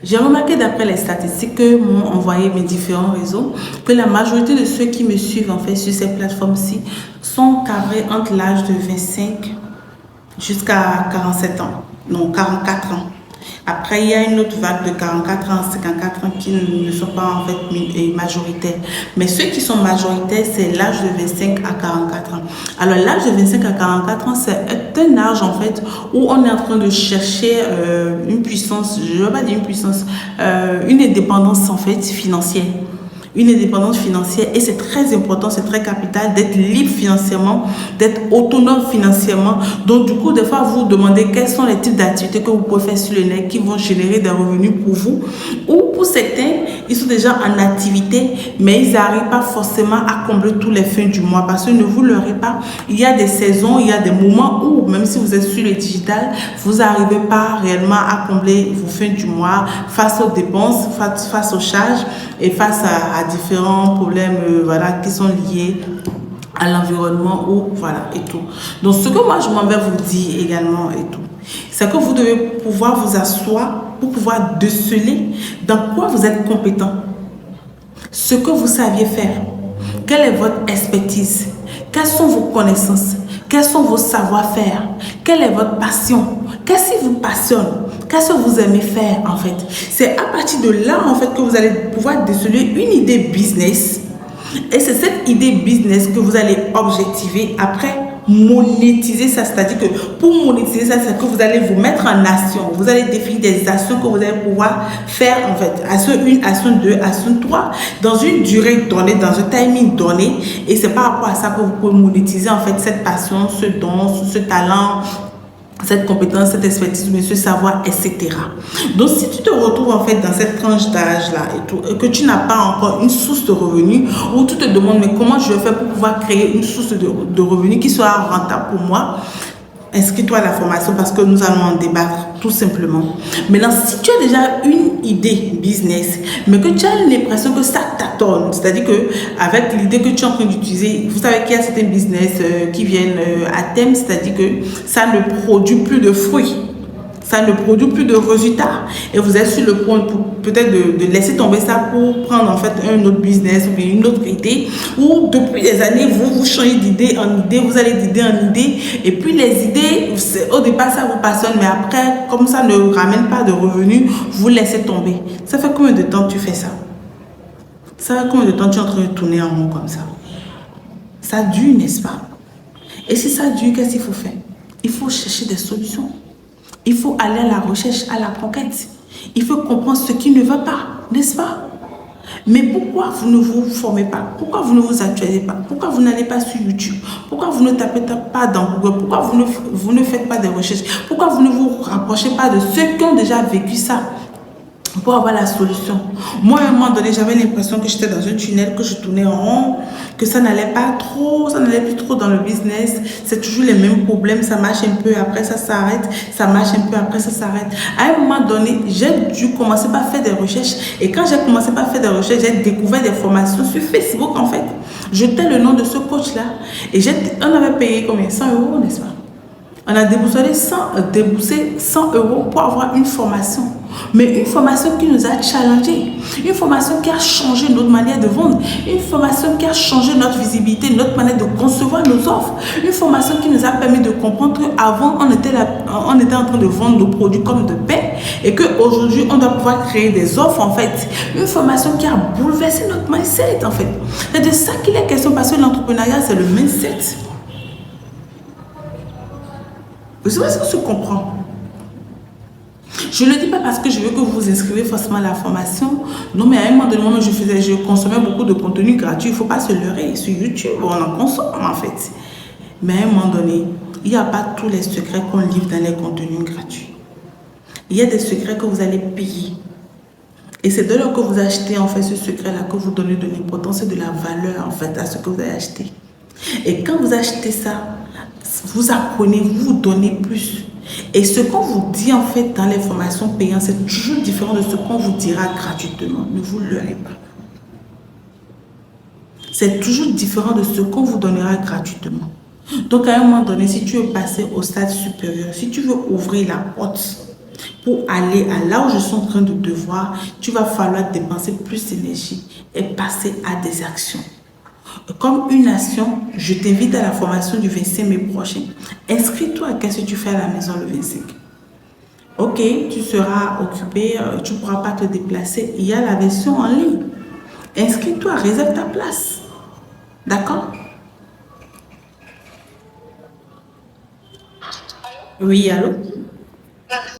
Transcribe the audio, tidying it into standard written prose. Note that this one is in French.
J'ai remarqué d'après les statistiques que m'ont envoyé mes différents réseaux que la majorité de ceux qui me suivent en fait sur ces plateformes-ci sont cadrés entre l'âge de 25 jusqu'à 47 ans, non 44 ans. Après, il y a une autre vague de 44 ans, 54 ans qui ne sont pas en fait majoritaires. Mais ceux qui sont majoritaires, c'est l'âge de 25 à 44 ans. Alors, l'âge de 25 à 44 ans, c'est un âge en fait où on est en train de chercher une puissance, je ne veux pas dire une puissance, une indépendance en fait financière. Une indépendance financière et c'est très important, c'est très capital d'être libre financièrement, d'être autonome financièrement. Donc du coup, des fois, vous vous demandez quels sont les types d'activités que vous pouvez faire sur le net qui vont générer des revenus pour vous. Ou pour certains, ils sont déjà en activité, mais ils n'arrivent pas forcément à combler tous les fins du mois parce que ne vous leurrez pas, il y a des saisons, il y a des moments où, même si vous êtes sur le digital, vous n'arrivez pas réellement à combler vos fins du mois face aux dépenses, face aux charges et face à différents problèmes voilà, qui sont liés à l'environnement ou voilà et tout. Donc ce que moi je m'en vais vous dire également et tout, c'est que vous devez pouvoir vous asseoir pour pouvoir déceler dans quoi vous êtes compétent, ce que vous saviez faire, quelle est votre expertise, quelles sont vos connaissances, quels sont vos savoir-faire, quelle est votre passion, qu'est-ce qui vous passionne, qu'est-ce que vous aimez faire en fait. C'est à partir de là en fait que vous allez pouvoir déceler une idée business et c'est cette idée business que vous allez objectiver après monétiser ça, c'est-à-dire que pour monétiser ça, c'est que vous allez vous mettre en action, vous allez définir des actions que vous allez pouvoir faire en fait, action 1, action 2, action 3, dans une durée donnée, dans un timing donné, et c'est par rapport à ça que vous pouvez monétiser en fait cette passion, ce don, ce talent, cette compétence, cette expertise, ce savoir, etc. Donc, si tu te retrouves en fait dans cette tranche d'âge-là et tout, et que tu n'as pas encore une source de revenus, ou tu te demandes, mais comment je vais faire pour pouvoir créer une source de revenus qui soit rentable pour moi, inscris-toi à la formation parce que nous allons en débattre tout simplement. Maintenant, si tu as déjà une idée business, mais que tu as l'impression que ça tâtonne, c'est-à-dire que avec l'idée que tu es en train d'utiliser, vous savez qu'il y a certains business qui viennent à terme, c'est-à-dire que ça ne produit plus de fruits. Ça ne produit plus de résultats et vous êtes sur le point peut-être de laisser tomber ça pour prendre en fait un autre business ou une autre idée ou depuis des années vous changez d'idée en idée, vous allez d'idée en idée et puis les idées au départ ça vous passionne mais après comme ça ne ramène pas de revenus vous laissez tomber. Ça fait combien de temps tu fais ça? Ça fait combien de temps tu es en train de tourner en rond comme ça? Ça dure, n'est-ce pas? Et si ça dure, qu'est-ce qu'il faut faire? Il faut chercher des solutions. Il faut aller à la recherche, à la conquête. Il faut comprendre ce qui ne va pas, n'est-ce pas? Mais pourquoi vous ne vous formez pas? Pourquoi vous ne vous actualisez pas? Pourquoi vous n'allez pas sur YouTube? Pourquoi vous ne tapez pas dans Google? Pourquoi vous ne faites pas des recherches? Pourquoi vous ne vous rapprochez pas de ceux qui ont déjà vécu ça? Pour avoir la solution. Moi, à un moment donné, j'avais l'impression que j'étais dans un tunnel, que je tournais en rond, que ça n'allait pas trop, ça n'allait plus trop dans le business. C'est toujours les mêmes problèmes, ça marche un peu, après ça s'arrête, ça marche un peu, après ça s'arrête. À un moment donné, j'ai dû commencer par faire des recherches. Et quand j'ai commencé par faire des recherches, j'ai découvert des formations sur Facebook, en fait. Je tais le nom de ce coach-là. Et on avait payé combien? 100 €, n'est-ce pas? On a déboursé 100 € pour avoir une formation. Mais une formation qui nous a challengés. Une formation qui a changé notre manière de vendre. Une formation qui a changé notre visibilité, notre manière de concevoir nos offres. Une formation qui nous a permis de comprendre qu'avant, on était en train de vendre nos produits comme de paix. Et qu'aujourd'hui, on doit pouvoir créer des offres en fait. Une formation qui a bouleversé notre mindset en fait. C'est de ça qu'il est question parce que l'entrepreneuriat, c'est le mindset. Vous savez ce que je comprends? Je ne le dis pas parce que je veux que vous vous inscrivez forcément à la formation. Non, mais à un moment donné, je consommais beaucoup de contenu gratuit. Il ne faut pas se leurrer. Sur YouTube, on en consomme en fait. Mais à un moment donné, il n'y a pas tous les secrets qu'on livre dans les contenus gratuits. Il y a des secrets que vous allez payer. Et c'est de là que vous achetez en fait ce secret-là, que vous donnez de l'importance et de la valeur en fait à ce que vous avez acheté. Et quand vous achetez ça, vous apprenez, vous donnez plus. Et ce qu'on vous dit en fait dans les formations payantes, c'est toujours différent de ce qu'on vous dira gratuitement. Ne vous leurrez pas. C'est toujours différent de ce qu'on vous donnera gratuitement. Donc à un moment donné, si tu veux passer au stade supérieur, si tu veux ouvrir la porte pour aller à là où je suis en train de te voir, tu vas falloir dépenser plus d'énergie et passer à des actions. Comme une action, je t'invite à la formation du 25 mai prochain. Inscris-toi. Qu'est-ce que tu fais à la maison le 25? Ok, tu seras occupé, tu ne pourras pas te déplacer. Il y a la version en ligne. Inscris-toi, réserve ta place. D'accord? Oui, allô?